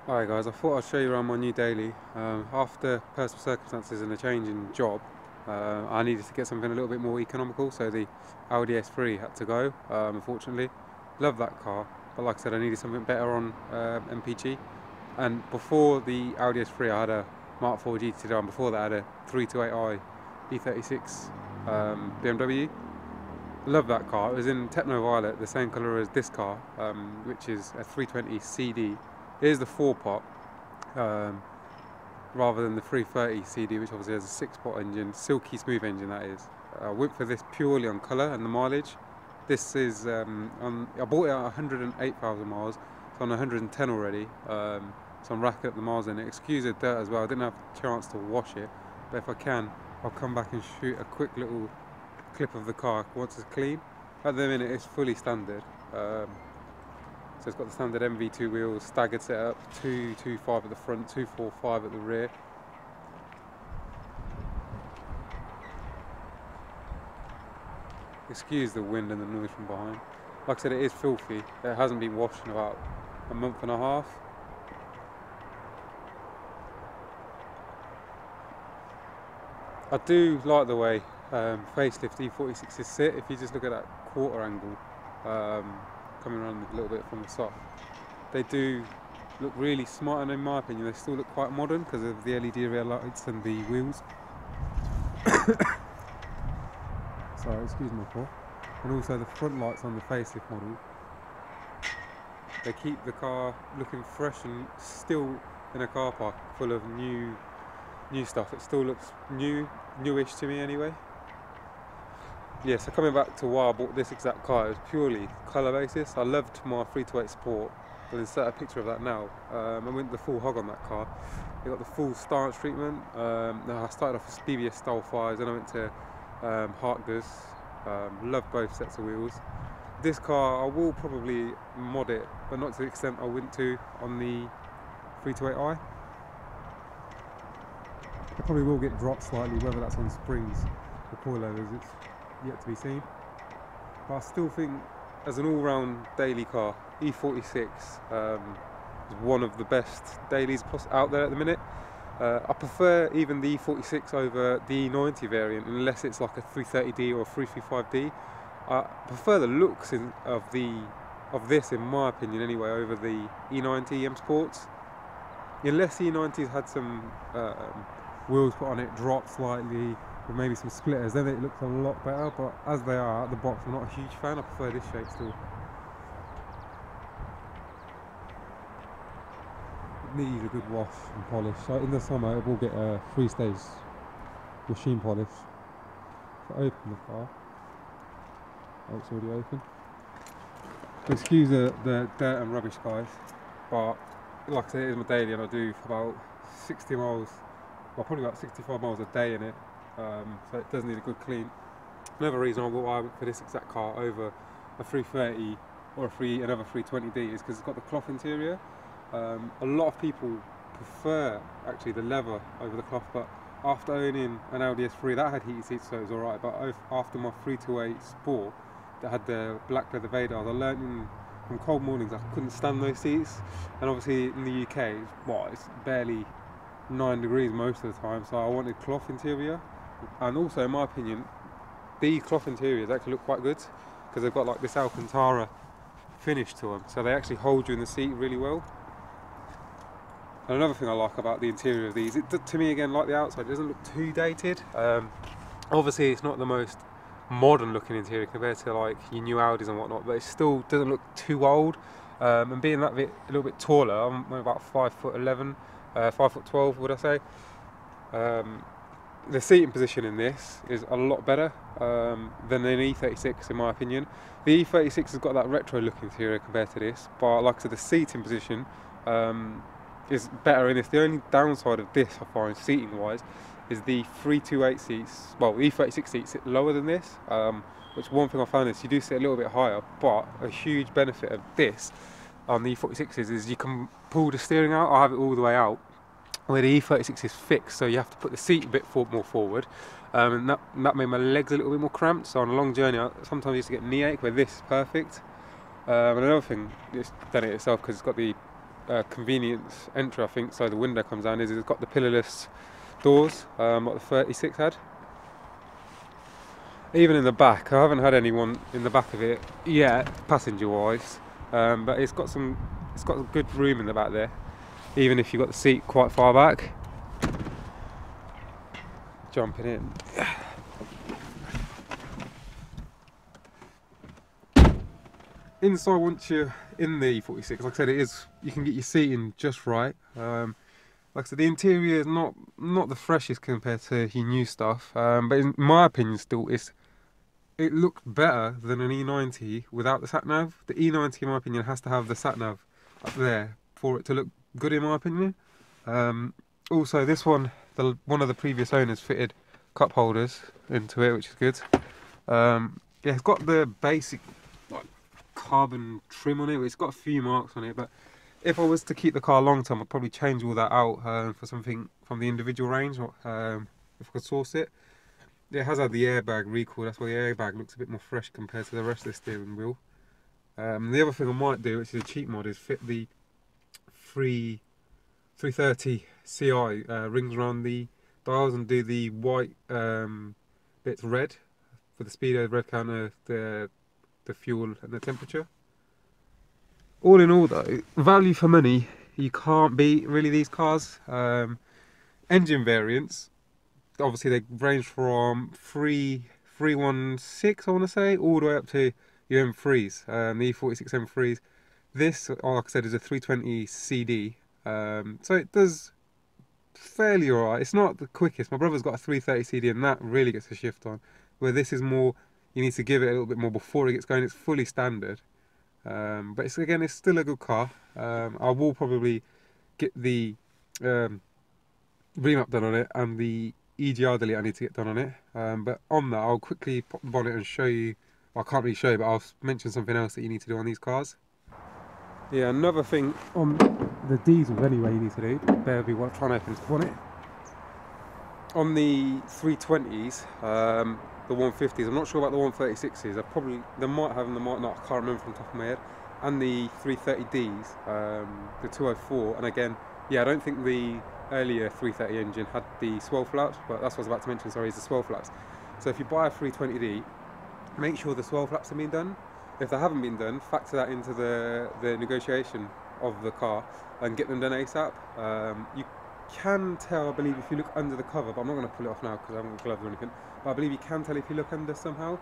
Alright guys, I thought I'd show you around my new daily. After personal circumstances and a change in job, I needed to get something a little bit more economical, so the Audi S3 had to go, unfortunately. Love that car, but like I said, I needed something better on MPG. And before the Audi S3 I had a Mark IV GT3, and before that I had a 328i E46 BMW. Love that car. It was in Techno Violet, the same colour as this car, which is a 320 CD. It is the 4-pot, rather than the 330 CD, which obviously has a 6-pot engine, silky smooth engine that is. I went for this purely on colour and the mileage. This is, I bought it at 108,000 miles, it's on 110 already, so I'm racking up the miles in it. Excuse the dirt as well, I didn't have a chance to wash it, but if I can, I'll come back and shoot a quick little clip of the car once it's clean. At the minute it's fully standard. So it's got the standard MV2 wheels, staggered setup, 225 at the front, 245 at the rear. Excuse the wind and the noise from behind. Like I said, it is filthy. It hasn't been washed in about a month and a half. I do like the way facelift E46s sit. If you just look at that quarter angle, coming around a little bit from the top, they do look really smart, and in my opinion they still look quite modern because of the LED rear lights and the wheels. Sorry, excuse my cough. And also the front lights on the facelift model, they keep the car looking fresh and still in a car park full of new stuff. It still looks newish to me anyway. Yeah, so coming back to why I bought this exact car, it was purely colour basis. I loved my 328 Sport, but insert a picture of that now. I went the full hog on that car. It got the full starch treatment. I started off with BBS style 5s, then I went to Hartgers. Loved both sets of wheels. This car, I will probably mod it, but not to the extent I went to on the 328i. I probably will get dropped slightly, whether that's on springs or coilovers, it's yet to be seen. But I still think, as an all-round daily car, E46 is one of the best dailies out there at the minute. I prefer even the E46 over the E90 variant, unless it's like a 330D or a 335D. I prefer the looks of this, in my opinion anyway, over the E90 M Sports. Unless the E90's had some wheels put on it, dropped slightly, with maybe some splitters, then it looks a lot better, but as they are out the box, I'm not a huge fan. I prefer this shape still. It needs a good wash and polish. So in the summer it will get a 3-stage machine polish. So open the car. Oh, it's already open. Excuse the dirt and rubbish guys, but like I said, it is my daily and I do about 60 miles, well probably about 65 miles a day in it. So it does need a good clean. Another reason I went for this exact car over a 330 or another 320D is because it's got the cloth interior. A lot of people prefer actually the leather over the cloth, but after owning an Audi S3 that had heated seats, so it was alright, but after my 328 Sport that had the black leather Vadars, I learned from cold mornings I couldn't stand those seats, and obviously in the UK it's barely 9 degrees most of the time, so I wanted cloth interior. And also, in my opinion, these cloth interiors actually look quite good because they've got like this Alcantara finish to them, so they actually hold you in the seat really well. And another thing I like about the interior of these, to me again, like the outside, it doesn't look too dated. Obviously it's not the most modern looking interior compared to like your new Audis and whatnot, but it still doesn't look too old. And being a little bit taller, I'm about 5'11", 5'12", would I say. The seating position in this is a lot better than an E36 in my opinion. The E36 has got that retro look interior compared to this, but like I said, the seating position is better in this. The only downside of this I find seating wise is the 328 seats, well E36 seats sit lower than this, which one thing I found is you do sit a little bit higher, but a huge benefit of this on the E46s is you can pull the steering out. I have it all the way out, where the E36 is fixed, so you have to put the seat a bit more forward, and that made my legs a little bit more cramped. So on a long journey I sometimes used to get knee ache, where this is perfect. And another thing, it's done it itself because it's got the convenience entry, I think, so the window comes down, is it's got the pillarless doors, like the 36 had. Even in the back, I haven't had anyone in the back of it yet, passenger-wise, but it's got a good room in the back there, even if you've got the seat quite far back. Jumping in. Inside, once you're in the E46, like I said, you can get your seating just right. Like I said, the interior is not the freshest compared to your new stuff, but in my opinion, still it looks better than an E90 without the sat nav. The E90, in my opinion, has to have the sat nav up there for it to look good, in my opinion. Also, this one, one of the previous owners fitted cup holders into it, which is good. Yeah, it's got the basic carbon trim on it. It's got a few marks on it, but if I was to keep the car long term, I'd probably change all that out for something from the individual range, if I could source it. It has had the airbag recall, that's why the airbag looks a bit more fresh compared to the rest of the steering wheel. The other thing I might do, which is a cheap mod, is fit the 330 CI rings around the dials and do the white bits red for the speedo, red counter, the fuel and the temperature. All in all though, value for money, you can't beat really these cars. Engine variants, obviously they range from 316 I want to say, all the way up to your M3s, the E46 M3s. This, like I said, is a 320 CD, so it does fairly alright. It's not the quickest. My brother's got a 330 CD and that really gets a shift on, where this is more, you need to give it a little bit more before it gets going. It's fully standard, but it's still a good car. I will probably get the remap done on it and the EGR delete I need to get done on it, but on that I'll quickly pop the bonnet and show you. Well, I can't really show you, but I'll mention something else that you need to do on these cars. Yeah, another thing on the diesels anyway you need to do, bear with me while I'm trying to open this bonnet. On the 320s, the 150s, I'm not sure about the 136s, they might have them, they might not, I can't remember from the top of my head, and the 330Ds, the 204, and again, yeah, I don't think the earlier 330 engine had the swell flaps, but that's what I was about to mention, sorry, is the swell flaps. So if you buy a 320D, make sure the swell flaps have been done. If they haven't been done, factor that into the negotiation of the car and get them done ASAP. You can tell, I believe, if you look under the cover, but I'm not going to pull it off now because I haven't got gloves or anything, but I believe you can tell if you look under somehow.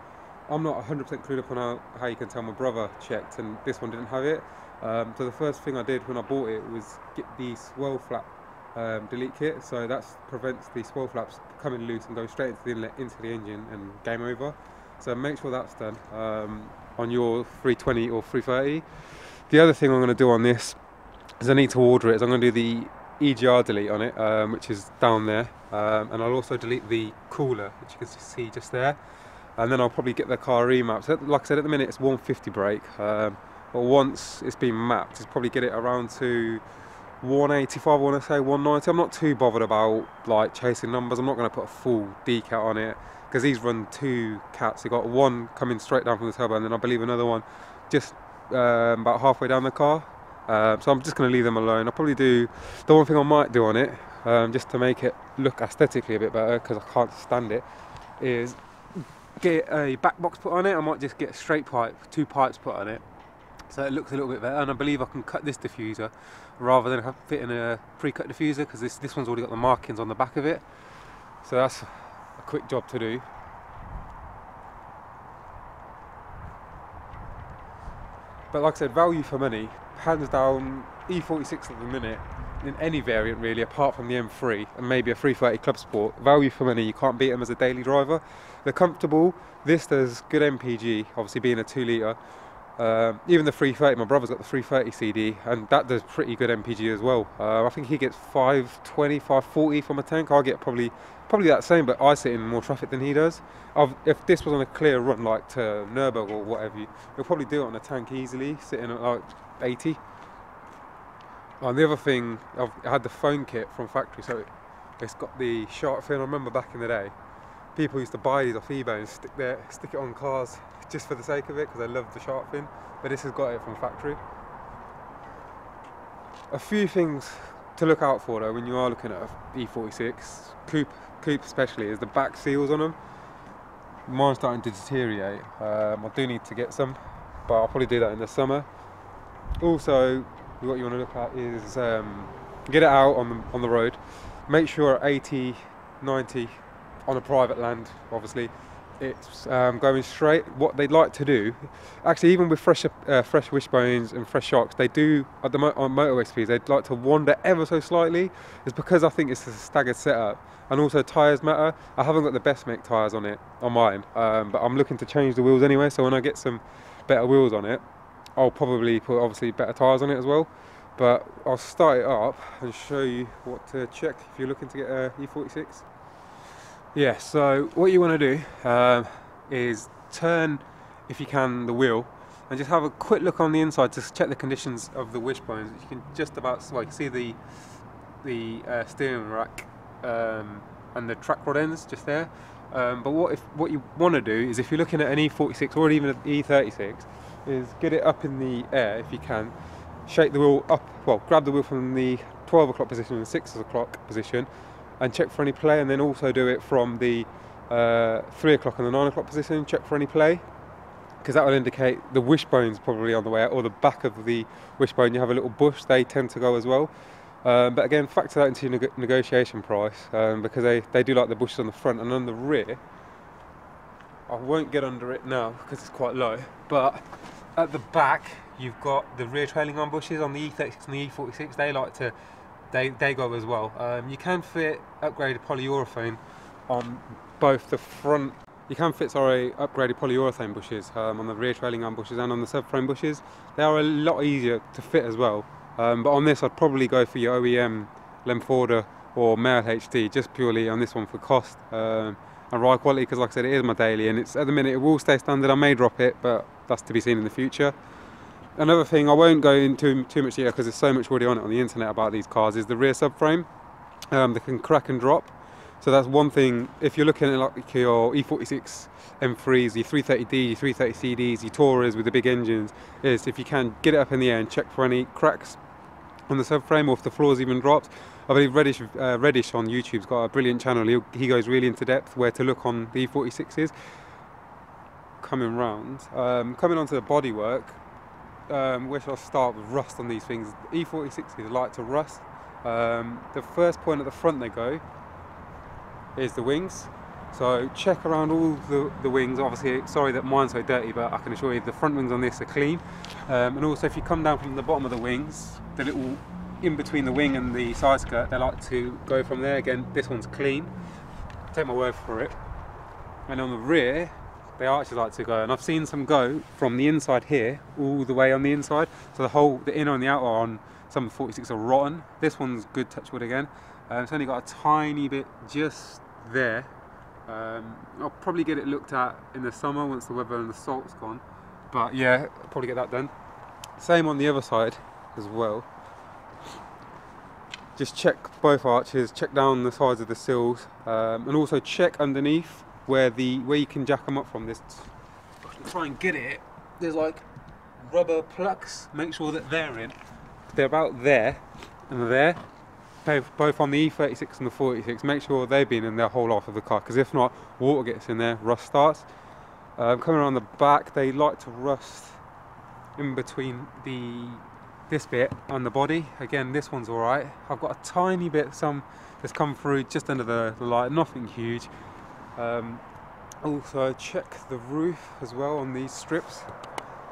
I'm not 100% clued up on how you can tell. My brother checked and this one didn't have it. So the first thing I did when I bought it was get the swell flap delete kit, so that prevents the swell flaps coming loose and go straight into the inlet, into the engine, and game over. So make sure that's done on your 320 or 330. The other thing I'm going to do on this is I need to order it, is I'm going to do the EGR delete on it, which is down there, and I'll also delete the cooler, which you can see just there, and then I'll probably get the car remapped. So like I said, at the minute it's 150 brake, but once it's been mapped, it's probably get it around to 185, I want to say 190. I'm not too bothered about like chasing numbers. I'm not going to put a full decal on it because these run two cats. You've got one coming straight down from the turbo and then I believe another one just about halfway down the car. So I'm just going to leave them alone. I'll probably do, the one thing I might do on it, just to make it look aesthetically a bit better because I can't stand it, is get a back box put on it. I might just get a straight pipe, 2 pipes put on it, so it looks a little bit better, and I believe I can cut this diffuser rather than have fit in a pre-cut diffuser because this one's already got the markings on the back of it, so that's a quick job to do. But like I said, value for money, hands down, E46 at the minute, in any variant really, apart from the M3 and maybe a 330 Club Sport, value for money, you can't beat them as a daily driver. They're comfortable, this does good MPG, obviously being a 2 litre. Even the 330, my brother's got the 330 CD and that does pretty good MPG as well. I think he gets 520, 540 from a tank. I'll get probably that same, but I sit in more traffic than he does. If this was on a clear run like to Nürburgring or whatever, you'll probably do it on a tank easily, sitting at like 80. And the other thing, I had the phone kit from factory, so it's got the shark fin. I remember back in the day, people used to buy these off eBay and stick it on cars just for the sake of it because they loved the shark fin. But this has got it from factory. A few things to look out for though when you are looking at a E46 coupe especially, is the back seals on them. Mine's starting to deteriorate. I do need to get some, but I'll probably do that in the summer. Also, what you want to look at is get it out on the road. Make sure at 80, 90 on a private land, obviously, it's going straight. What they'd like to do, actually, even with fresh wishbones and fresh shocks, they do on motorway speeds. They'd like to wander ever so slightly. It's because I think it's a staggered setup, and also tyres matter. I haven't got the best make tyres on mine, but I'm looking to change the wheels anyway. So when I get some better wheels on it, I'll probably put obviously better tyres on it as well. But I'll start it up and show you what to check if you're looking to get a E46. Yeah, so what you want to do is turn, if you can, the wheel and just have a quick look on the inside to check the conditions of the wishbones. You can just about, well, you can see the steering rack and the track rod ends just there. But what you want to do is, if you're looking at an E46 or even an E36, is get it up in the air if you can. Shake the wheel up, well, grab the wheel from the 12 o'clock position and the 6 o'clock position, and check for any play, and then also do it from the 3 o'clock and the 9 o'clock position, check for any play, because that will indicate the wishbone's probably on the way out, or the back of the wishbone. You have a little bush, they tend to go as well. But again, factor that into your negotiation price, because they do like the bushes on the front and on the rear. I won't get under it now because it's quite low, but at the back you've got the rear trailing arm bushes on the E36 and the E46. They like to, they go as well. You can fit upgraded polyurethane on both the front. You can fit, sorry, upgraded polyurethane bushes on the rear trailing arm bushes and on the subframe bushes. They are a lot easier to fit as well. But on this, I'd probably go for your OEM Lemforder or Male HD, just purely on this one for cost and ride quality, because like I said, it is my daily, and it's, at the minute, it will stay standard. I may drop it, but that's to be seen in the future. Another thing, I won't go into too much detail because there's so much already on it on the internet about these cars, is the rear subframe. They can crack and drop. So that's one thing. If you're looking at like your E46 M3s, your 330D, your 330CDs, your Taurus with the big engines, is if you can get it up in the air and check for any cracks on the subframe, or if the floor's even dropped. I believe Reddish on YouTube's got a brilliant channel. He goes really into depth where to look on the E46s. Coming round, coming onto the bodywork, where shall I start with rust on these things? E46s like to rust. The first point at the front they go is the wings. So check around all the wings. Obviously, sorry that mine's so dirty, but I can assure you the front wings on this are clean. And also, if you come down from the bottom of the wings, the little in between the wing and the side skirt, they like to go from there. Again, this one's clean. Take my word for it. And on the rear, they actually like to go, and I've seen some go from the inside here all the way on the inside. So the inner and the outer on some of the 46 are rotten. This one's good, touch wood again. It's only got a tiny bit just there. I'll probably get it looked at in the summer once the weather and the salt's gone. But yeah, I'll probably get that done. Same on the other side as well. Just check both arches, check down the sides of the sills, and also check underneath where you can jack them up from. This, try and get it. There's like rubber plugs. Make sure that they're in. They're about there and there. Both on the E36 and the 46. Make sure they've been in their whole life of the car, because if not, water gets in there, rust starts. Coming around the back, they like to rust in between this bit and the body. Again, this one's alright. I've got a tiny bit, some that's come through just under the light, nothing huge. Also check the roof as well on these strips,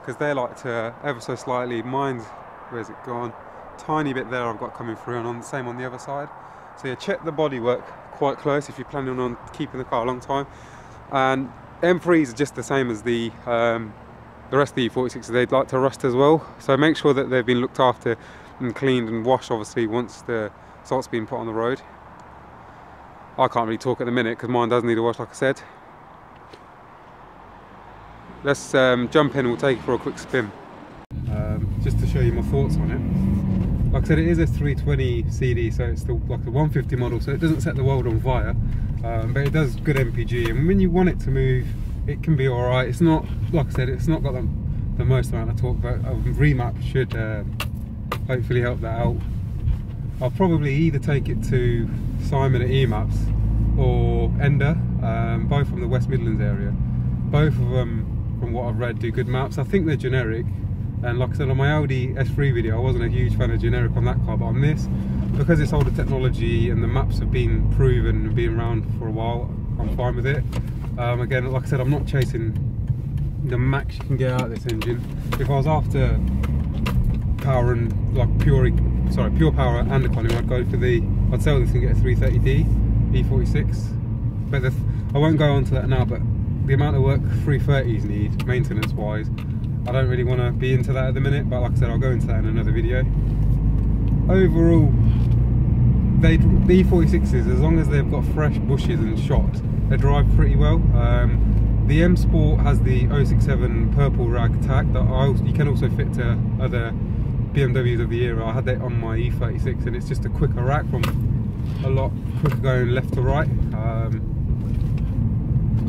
because they like to ever so slightly. Mine's, where's it gone? Tiny bit there I've got coming through, and on the same on the other side. So yeah, check the bodywork quite close if you're planning on keeping the car a long time. And M3s are just the same as the rest of the E46s. They'd like to rust as well. So make sure that they've been looked after and cleaned and washed, obviously, once the salt's been put on the road. I can't really talk at the minute because mine does need a wash, like I said. Let's jump in and we'll take it for a quick spin. Just to show you my thoughts on it. Like I said, it is a 320 CD, so it's still like a 150 model, so it doesn't set the world on fire, but it does good MPG, and when you want it to move, it can be alright. It's not, like I said, it's not got the most amount of torque, but a remap hopefully help that out. I'll probably either take it to Simon at E-Maps or Ender, both from the West Midlands area. Both of them, from what I've read, do good maps. I think they're generic, and like I said on my Audi S3 video, I wasn't a huge fan of generic on that car, but on this, because it's older technology and the maps have been proven and been around for a while, I'm fine with it. Again, like I said, I'm not chasing the max you can get out of this engine. If I was after power and like pure power and economy, I'd sell this and get a 330D E46. But I won't go on to that now, but the amount of work 330s need, maintenance wise, I don't really want to be into that at the minute, but like I said, I'll go into that in another video. Overall, the E46s, as long as they've got fresh bushes and shocks, they drive pretty well. The M Sport has the 067 purple rag tag that you can also fit to other BMWs of the era. I had that on my E36, and it's just a quicker rack, from a lot quicker going left to right.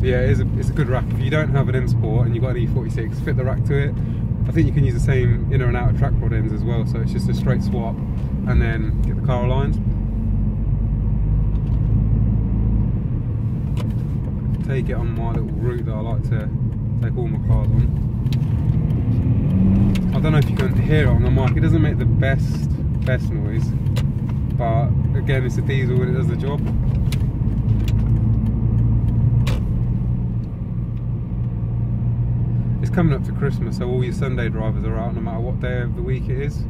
Yeah, it's a good rack. If you don't have an M Sport and you've got an E46, fit the rack to it. I think you can use the same inner and outer track rod ends as well, so it's just a straight swap and then get the car aligned. Take it on my little route that I like to take all my cars on. I don't know if you can hear it on the mic, it doesn't make the best noise, but again, it's a diesel and it does the job. It's coming up to Christmas, so all your Sunday drivers are out no matter what day of the week it is.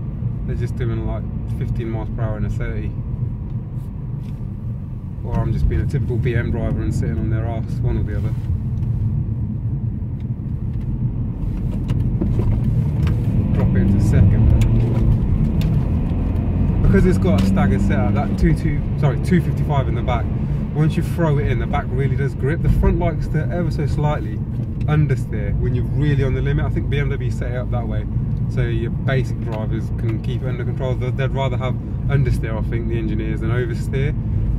They're just doing like 15 miles per hour in a 30. Or I'm just being a typical BM driver and sitting on their arse, one or the other. Drop it into second. Because it's got a staggered setup, that 255 in the back, once you throw it in, the back really does grip. The front likes to ever so slightly understeer when you're really on the limit. I think BMW set it up that way, so your basic drivers can keep it under control. They'd rather have understeer, I think, the engineers, than oversteer.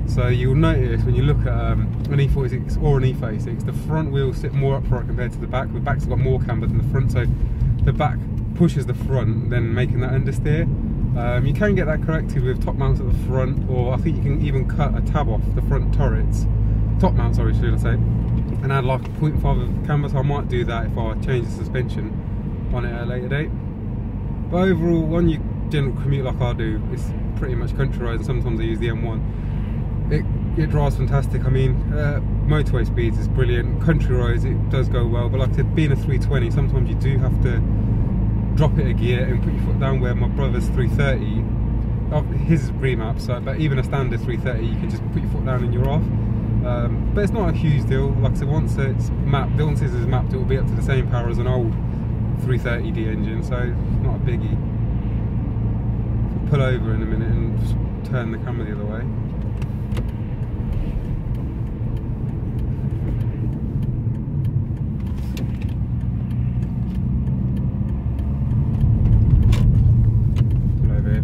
So you'll notice when you look at an E46 or an E36, the front wheels sit more upright compared to the back. The back's got more camber than the front, so the back pushes the front, then making that understeer. You can get that corrected with top mounts at the front, or I think you can even cut a tab off the front turrets, top mount, sorry, should I say, and add like 0.5 of camber. So I might do that if I change the suspension on it at a later date. But overall, when you general commute like I do, it's pretty much country roads, and sometimes I use the M1. It drives fantastic. I mean, motorway speeds is brilliant. Country roads, it does go well. But like I said, being a 320, sometimes you do have to drop it a gear and put your foot down. Where my brother's 330, his is pre-map, so but even a standard 330, you can just put your foot down and you're off. But it's not a huge deal. Like I said, once it's mapped, once this is mapped, it will be up to the same power as an old 330D engine, so it's not a biggie. I'll pull over in a minute and just turn the camera the other way.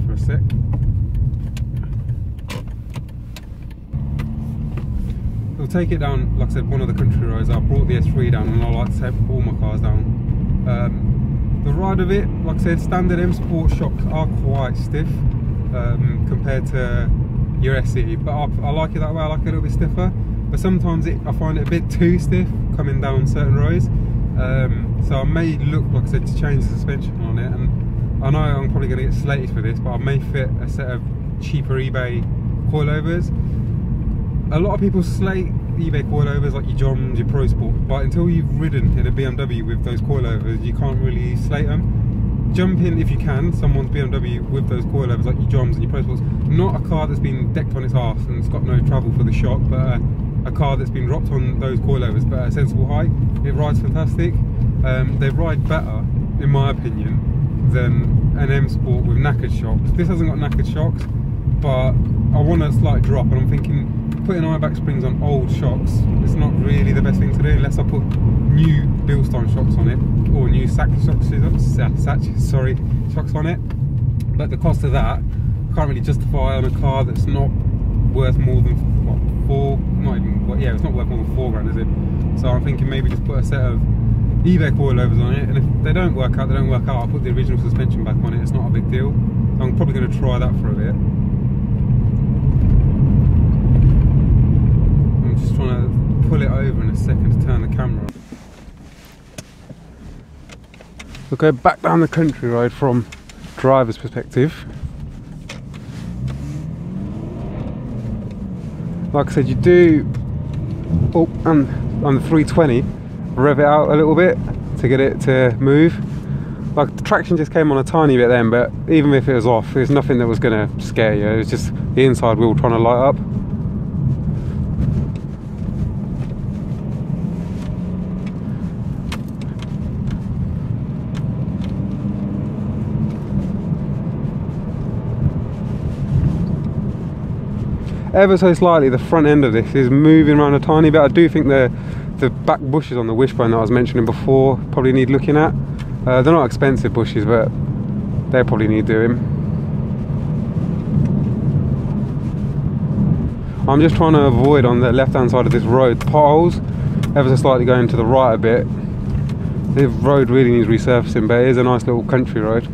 For a sec. We'll take it down, like I said, one of the country roads. I brought the S3 down, and I like to take all my cars down. The ride of it, like I said, standard M Sport shocks are quite stiff compared to your SE, but I like it that way. I like it a little bit stiffer, but sometimes I find it a bit too stiff coming down certain roads. So I may look, like I said, to change the suspension on it, and I know I'm probably going to get slated for this, but I may fit a set of cheaper eBay coilovers. A lot of people slate eBay coilovers like your Joms, your Pro Sport, but until you've ridden in a BMW with those coilovers, you can't really slate them. Jump in, if you can, someone's BMW with those coilovers like your Joms and your Pro Sports. Not a car that's been decked on its arse and it's got no travel for the shock, but a car that's been dropped on those coilovers, but at a sensible height. It rides fantastic. They ride better, in my opinion, than an M Sport with knackered shocks. This hasn't got knackered shocks, but I want a slight drop, and I'm thinking putting iBack springs on old shocks, it's not really the best thing to do unless I put new Bilstein shocks on it, or new shocks on it. But the cost of that, I can't really justify on a car that's not worth more than what, it's not worth more than 4 grand, is it? So I'm thinking maybe just put a set of eBay coilovers on it, and if they don't work out, they don't work out. I'll put the original suspension back on it. It's not a big deal. I'm probably going to try that for a bit. I'm just trying to pull it over in a second to turn the camera on. We'll go back down the country road from driver's perspective. Like I said, you do, on the 320, rev it out a little bit to get it to move. Like the traction just came on a tiny bit then, but even if it was off, there's nothing that was going to scare you. It was just the inside wheel trying to light up. Ever so slightly, the front end of this is moving around a tiny bit. I do think the back bushes on the wishbone that I was mentioning before probably need looking at. They're not expensive bushes, but they probably need doing. I'm just trying to avoid on the left hand side of this road potholes, ever so slightly going to the right a bit. The road really needs resurfacing, but it is a nice little country road.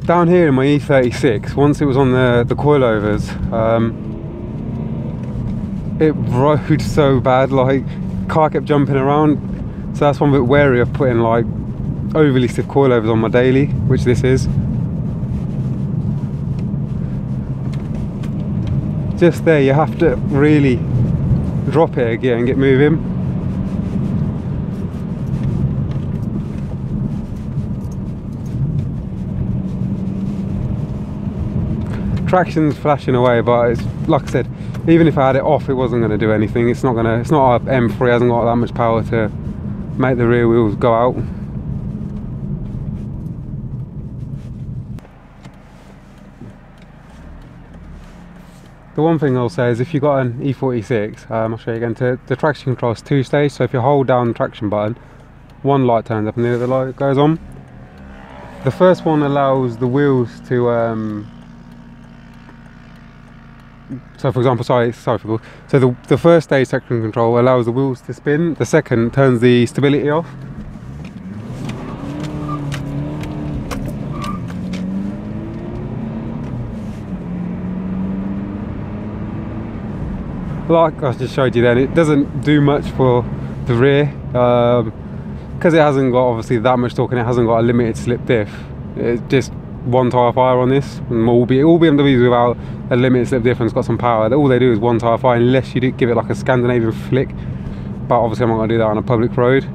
Down here in my E46, once it was on the coilovers, it rode so bad, like car kept jumping around, so that's one bit wary of putting like overly stiff coilovers on my daily, which this is. Just there, you have to really drop it a gear and get moving. Traction's flashing away, but it's like I said, even if I had it off, it wasn't going to do anything. It's not a M3, hasn't got that much power to make the rear wheels go out. The one thing I'll say is if you've got an E46, I'll show you again, the traction control is 2-stage, so if you hold down the traction button, one light turns up and the other light goes on. The first one allows the wheels to so for example, so the first stage traction control allows the wheels to spin, the second turns the stability off. Like I just showed you then, it doesn't do much for the rear, because it hasn't got obviously that much torque and it hasn't got a limited slip diff. It's just one tyre fire on this, and all BMWs without a limited slip difference got some power. All they do is one tyre fire, unless you do give it like a Scandinavian flick, but obviously I'm not going to do that on a public road.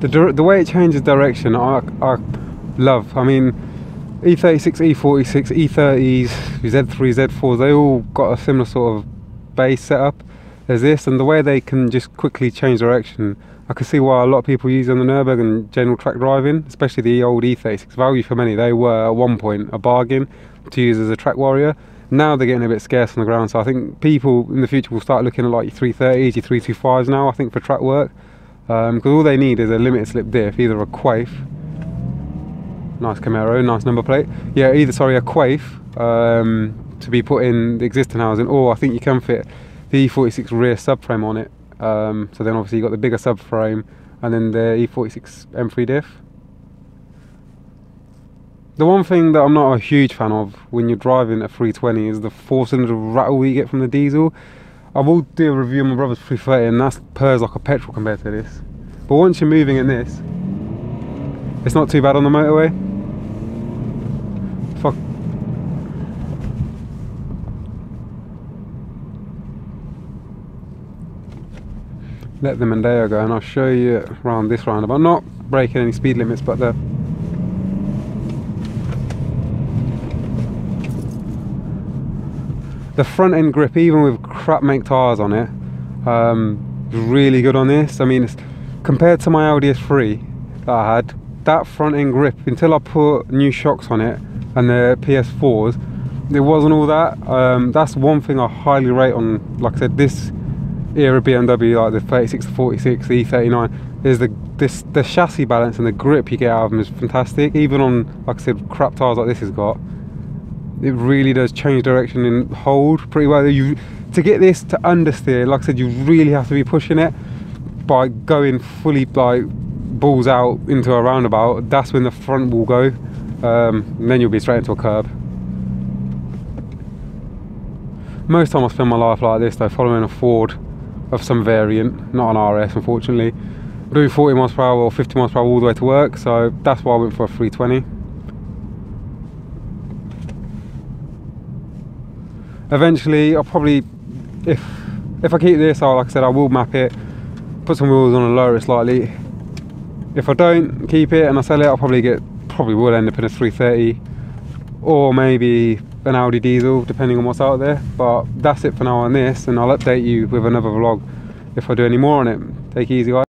The way it changes direction, I love. I mean, E36, E46, E30s, Z3, Z4s, they all got a similar sort of base setup as this, and the way they can just quickly change direction, I can see why a lot of people use on the Nürburgring and general track driving, especially the old E36. Value for money, they were at one point a bargain to use as a track warrior. Now they're getting a bit scarce on the ground, so I think people in the future will start looking at like your 330s, your 325s now, I think, for track work. Because all they need is a limited slip diff, either a Quaife, nice Camaro, nice number plate, yeah, a Quaife to be put in the existing housing, or I think you can fit the E46 rear subframe on it, so then obviously you've got the bigger subframe and then the E46 M3 diff. The one thing that I'm not a huge fan of when you're driving a 320 is the 4-cylinder rattle you get from the diesel. I will do a review on my brother's 330 and that purrs like a petrol compared to this. But once you're moving in this, it's not too bad on the motorway. Fuck. Let the Mondeo go and I'll show you around this roundabout. Not breaking any speed limits, but the front end grip, even with crap make tyres on it, is really good on this. I mean, it's, compared to my Audi S3 that I had, that front end grip, until I put new shocks on it and the PS4s, it wasn't all that. That's one thing I highly rate on, like I said, this era BMW, like the 36 to 46, the E39, is the chassis balance and the grip you get out of them is fantastic. Even on, like I said, crap tyres like this has got, it really does change direction and hold pretty well. To get this to understeer, like I said, you really have to be pushing it by going fully like balls out into a roundabout. That's when the front will go, and then you'll be straight into a curb. Most time I spend my life like this though, following a Ford of some variant, not an RS unfortunately, doing 40 miles per hour or 50 miles per hour all the way to work, so that's why I went for a 320. Eventually I'll probably, if I keep this, like I said, I will map it, put some wheels on and lower it slightly. If I don't keep it and I sell it, I'll probably will end up in a 330 or maybe an Audi diesel, depending on what's out there. But that's it for now on this, and I'll update you with another vlog if I do any more on it. Take it easy, guys.